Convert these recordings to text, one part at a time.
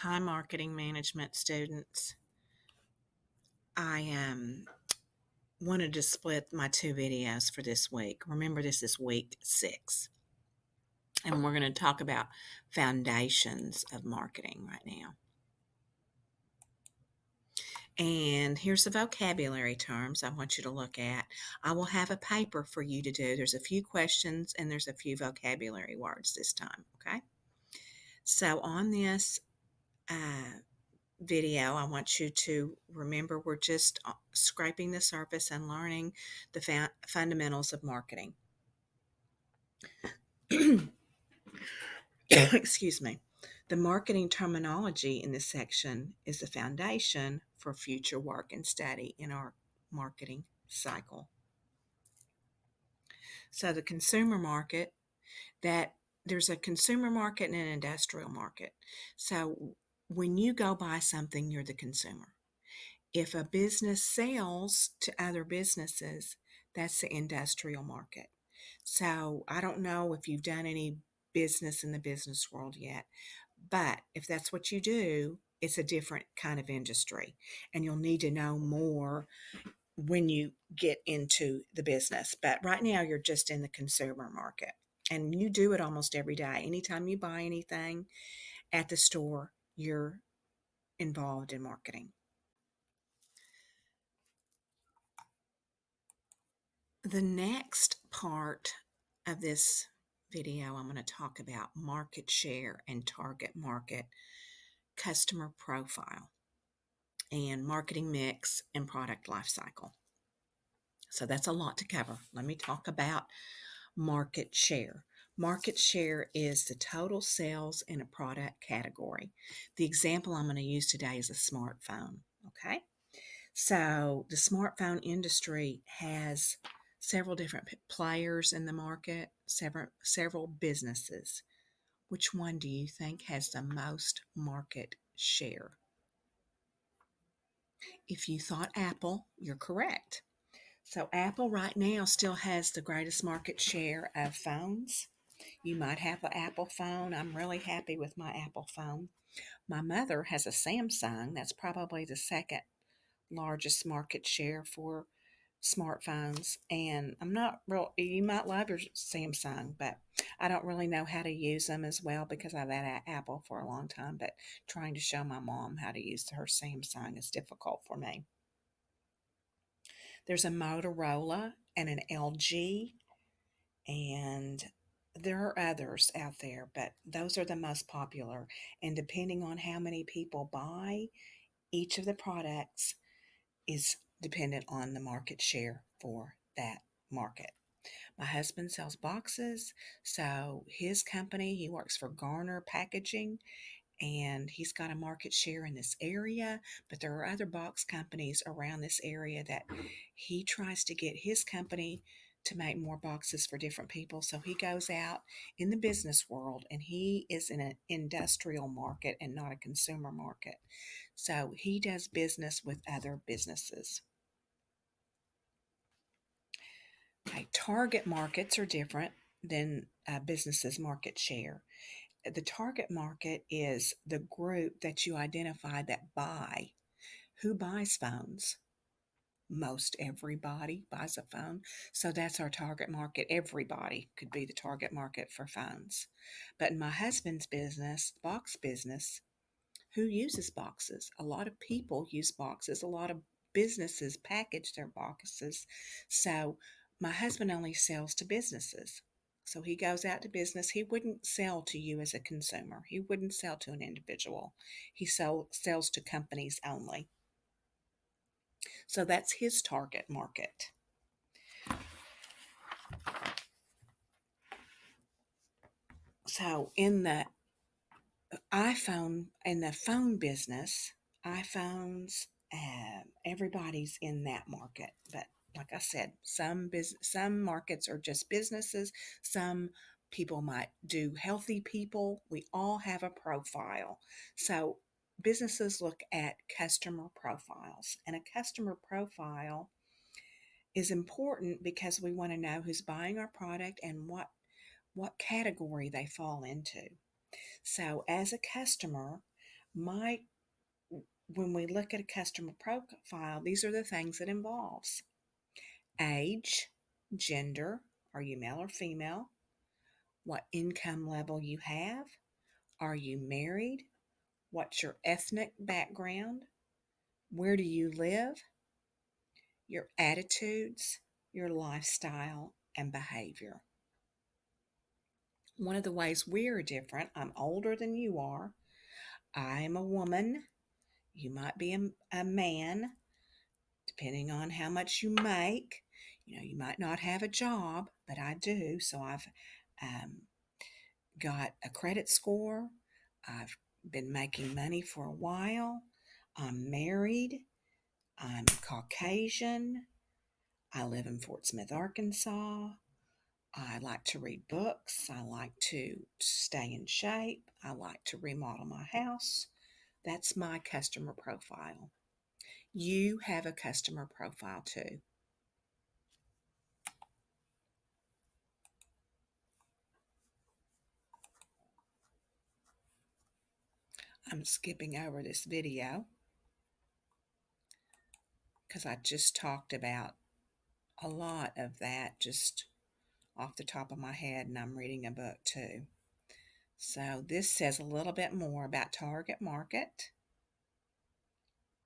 Hi, marketing management students. I wanted to split my two videos for this week. Remember, this is week 6, and we're going to talk about foundations of marketing right now. And here's the vocabulary terms I want you to look at. I will have a paper for you to do. There's a few questions and there's a few vocabulary words this time, okay? So on this video, I want you to remember we're just scraping the surface and learning the fundamentals of marketing. Excuse me. The marketing terminology in this section is the foundation for future work and study in our marketing cycle. So the consumer market, that there's a consumer market and an industrial market. So when you go buy something, you're the consumer. If a business sells to other businesses, that's the industrial market. So I don't know if you've done any business in the business world yet, but if that's what you do, it's a different kind of industry. And you'll need to know more when you get into the business. But right now, you're just in the consumer market. And you do it almost every day. Anytime you buy anything at the store, you're involved in marketing. The next part of this video, I'm going to talk about market share and target market, customer profile, and marketing mix and product life cycle. So that's a lot to cover. Let me talk about market share. Market share is the total sales in a product category. The example I'm going to use today is a smartphone. Okay. So the smartphone industry has several different players in the market, several businesses. Which one do you think has the most market share? If you thought Apple, you're correct. So Apple right now still has the greatest market share of phones. You might have an Apple phone. I'm really happy with my Apple phone. My mother has a Samsung. That's probably the second largest market share for smartphones. And I'm not real, you might love your Samsung, but I don't really know how to use them as well because I've had Apple for a long time. But trying to show my mom how to use her Samsung is difficult for me. There's a Motorola and an LG, and there are others out there, but those are the most popular. And depending on how many people buy each of the products is dependent on the market share for that market. My husband sells boxes, so his company, he works for Garner Packaging, and he's got a market share in this area, but there are other box companies around this area that he tries to get his company to make more boxes for different people. So he goes out in the business world and he is in an industrial market and not a consumer market. So he does business with other businesses. Okay, target markets are different than businesses' market share. The target market is the group that you identify that buy. Who buys phones? Most everybody buys a phone. So that's our target market. Everybody could be the target market for phones. But in my husband's business, box business, who uses boxes? A lot of people use boxes. A lot of businesses package their boxes. So my husband only sells to businesses. So he goes out to business. He wouldn't sell to you as a consumer. He wouldn't sell to an individual. He sells to companies only. So that's his target market. So in the in the phone business, iPhones, everybody's in that market. But like I said, some markets are just businesses. Some people might do healthy people. We all have a profile. So businesses look at customer profiles, and a customer profile is important because we want to know who's buying our product and what category they fall into. So, as a customer, My when we look at a customer profile, these are the things it involves: age, gender, are you male or female? What income level you have? Are you married? What's your ethnic background? Where do you live? Your attitudes, your lifestyle, and behavior. One of the ways we're different, I'm older than you are. I am a woman. You might be a man, depending on how much you make. You might not have a job, but I do. So I've um, got a credit score. I've been making money for a while. I'm married. I'm Caucasian. I live in Fort Smith, Arkansas. I like to read books. I like to stay in shape. I like to remodel my house. That's my customer profile. You have a customer profile too. I'm skipping over this video because I just talked about a lot of that just off the top of my head, and I'm reading a book too. So this says a little bit more about target market.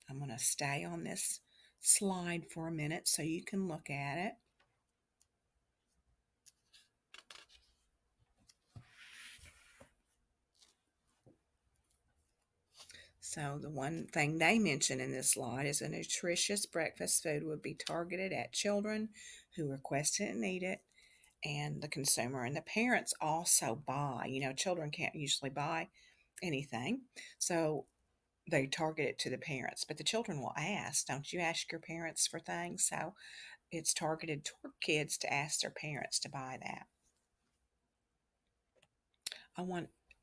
I'm going to stay on this slide for a minute so you can look at it. So the one thing they mention in this slide is a nutritious breakfast food would be targeted at children who request it and eat it, and the consumer and the parents also buy. Children can't usually buy anything, so they target it to the parents, but the children will ask. Don't you ask your parents for things? So it's targeted toward kids to ask their parents to buy that.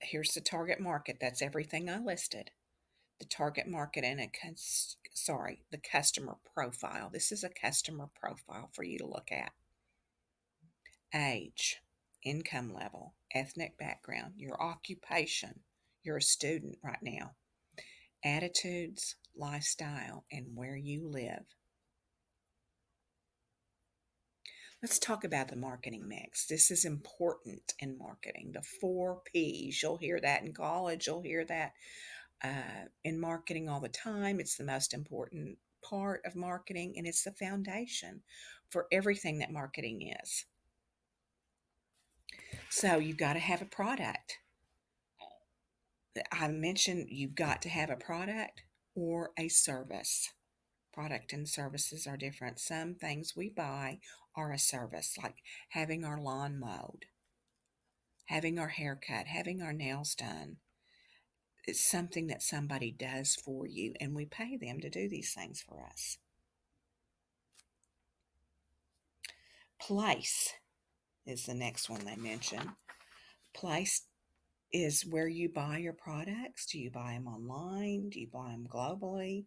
Here's the target market. That's everything I listed. The target market and the customer profile. This is a customer profile for you to look at. Age, income level, ethnic background, your occupation. You're a student right now. Attitudes, lifestyle, and where you live. Let's talk about the marketing mix. This is important in marketing. The 4 Ps. You'll hear that in college. You'll hear that in marketing all the time. It's the most important part of marketing, and it's the foundation for everything that marketing is. So you've got to have a product. I mentioned you've got to have a product or a service. Product and services are different. Some things we buy are a service, like having our lawn mowed, having our hair cut, having our nails done. It's something that somebody does for you, and we pay them to do these things for us. Place is the next one they mention. Place is where you buy your products. Do you buy them online? Do you buy them globally?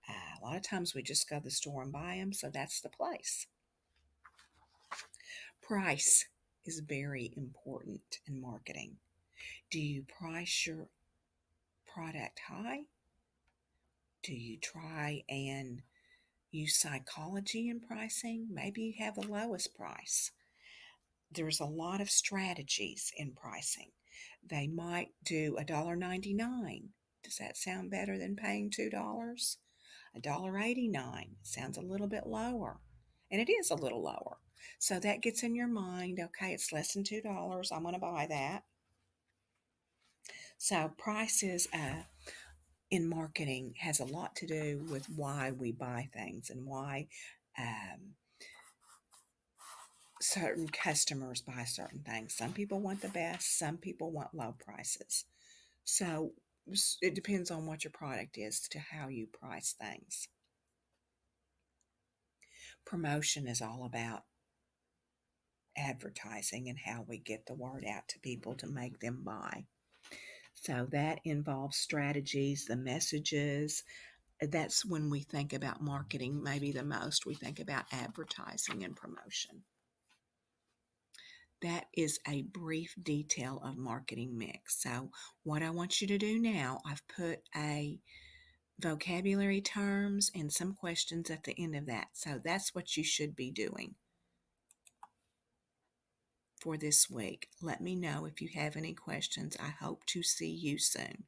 A lot of times we just go to the store and buy them, so that's the place. Price is very important in marketing. Do you price your product high? Do you try and use psychology in pricing? Maybe you have the lowest price. There's a lot of strategies in pricing. They might do $1.99. Does that sound better than paying $2? $1.89 sounds a little bit lower, and it is a little lower. So that gets in your mind, okay, it's less than $2. I'm going to buy that. So prices in marketing has a lot to do with why we buy things and why um, certain customers buy certain things. Some people want the best, some people want low prices. So it depends on what your product is to how you price things. Promotion is all about advertising and how we get the word out to people to make them buy. So that involves strategies, the messages. That's when we think about marketing, maybe the most. We think about advertising and promotion. That is a brief detail of marketing mix. So, what I want you to do now, I've put a vocabulary terms and some questions at the end of that. So, that's what you should be doing for this week. Let me know if you have any questions. I hope to see you soon.